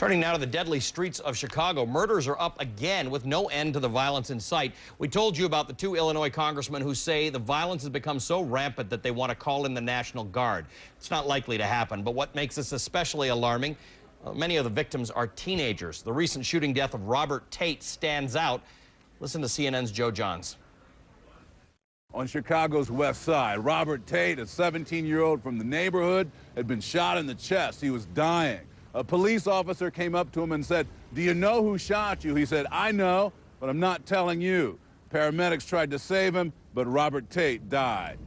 Turning now to the deadly streets of Chicago. Murders are up again with no end to the violence in sight. We told you about the two Illinois congressmen who say the violence has become so rampant that they want to call in the National Guard. It's not likely to happen, but what makes this especially alarming, many of the victims are teenagers. The recent shooting death of Robert Tate stands out. Listen to CNN's Joe Johns. On Chicago's west side, Robert Tate, a 17-year-old from the neighborhood, had been shot in the chest. He was dying. A police officer came up to him and said, "Do you know who shot you?" He said, "I know, but I'm not telling you." Paramedics tried to save him, but Robert Tate died.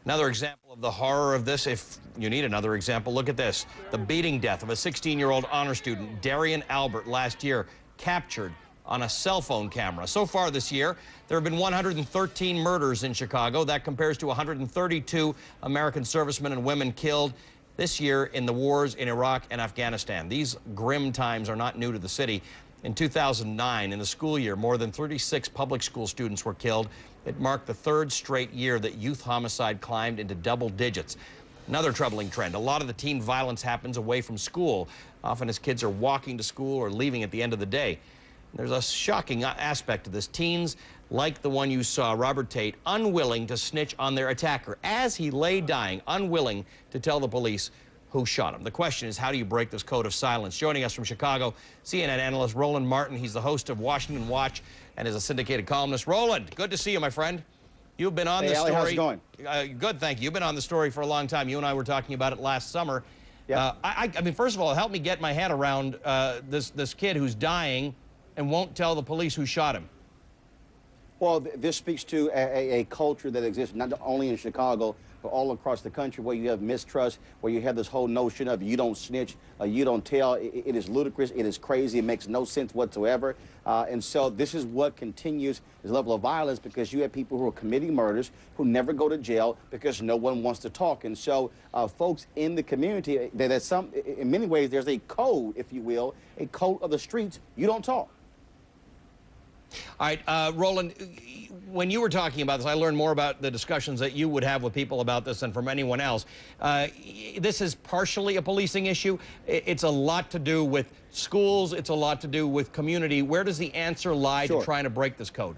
Another example of the horror of this, if you need another example, look at this. The beating death of a 16-year-old honor student, Darian Albert, last year, captured on a cell phone camera. So far this year, there have been 113 murders in Chicago. That compares to 132 American servicemen and women killed this year in the wars in Iraq and Afghanistan. These grim times are not new to the city. In 2009, in the school year, more than 36 public school students were killed. It marked the third straight year that youth homicide climbed into double digits. Another troubling trend, a lot of the teen violence happens away from school, often as kids are walking to school or leaving at the end of the day. There's a shocking aspect to this. Teens, like the one you saw, Robert Tate, unwilling to snitch on their attacker as he lay dying, unwilling to tell the police who shot him. The question is, how do you break this code of silence? Joining us from Chicago, CNN analyst Roland Martin. He's the host of Washington Watch and is a syndicated columnist. Roland, good to see you, my friend. You've been on this story. How's it going? Good, thank you. You've been on the story for a long time. You and I were talking about it last summer. Yeah. I mean, first of all, help me get my head around this kid who's dying and won't tell the police who shot him. Well, this speaks to a culture that exists not only in Chicago, but all across the country, where you have mistrust, where you have this whole notion of you don't snitch, you don't tell. It is ludicrous. It is crazy. It makes no sense whatsoever. And so this is what continues this level of violence, because you have people who are committing murders who never go to jail because no one wants to talk. And so folks in the community, in many ways, there's a code, if you will, a code of the streets. You don't talk. All right, Roland, when you were talking about this, I learned more about the discussions that you would have with people about this than from anyone else. This is partially a policing issue. It's a lot to do with schools. It's a lot to do with community. Where does the answer lie to trying to break this code?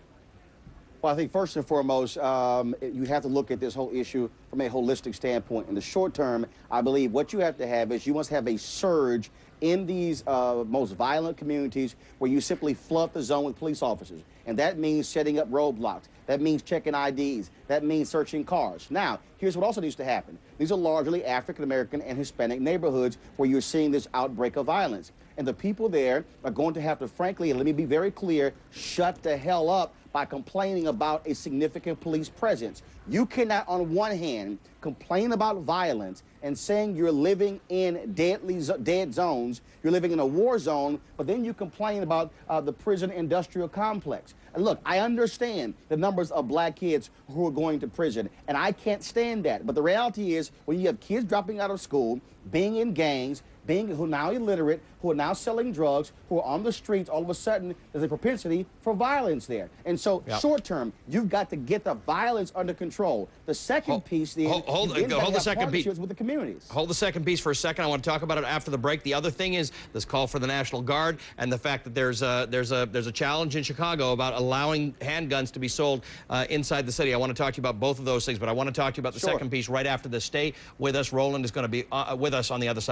Well, I think first and foremost, you have to look at this whole issue from a holistic standpoint. In the short term, I believe what you have to have is you must have a surge in these most violent communities where you simply flood the zone with police officers. And that means setting up roadblocks. That means checking IDs. That means searching cars. Now, here's what also needs to happen. These are largely African-American and Hispanic neighborhoods where you're seeing this outbreak of violence. And the people there are going to have to, frankly, and let me be very clear, shut the hell up by complaining about a significant police presence. You cannot, on one hand, complain about violence and saying you're living in dead zones, you're living in a war zone, but then you complain about the prison industrial complex. And look, I understand the numbers of black kids who are going to prison, and I can't stand that. But the reality is, when you have kids dropping out of school, being in gangs, who are now illiterate, who are now selling drugs, who are on the streets, all of a sudden there's a propensity for violence there. And so short term, you've got to get the violence under control. The second piece then, hold the second piece with the communities. Hold the second piece for a second. I want to talk about it after the break. The other thing is this call for the National Guard and the fact that there's a challenge in Chicago about allowing handguns to be sold inside the city. I want to talk to you about both of those things, but I want to talk to you about the second piece right after this. Stay with us. Roland is going to be with us on the other side.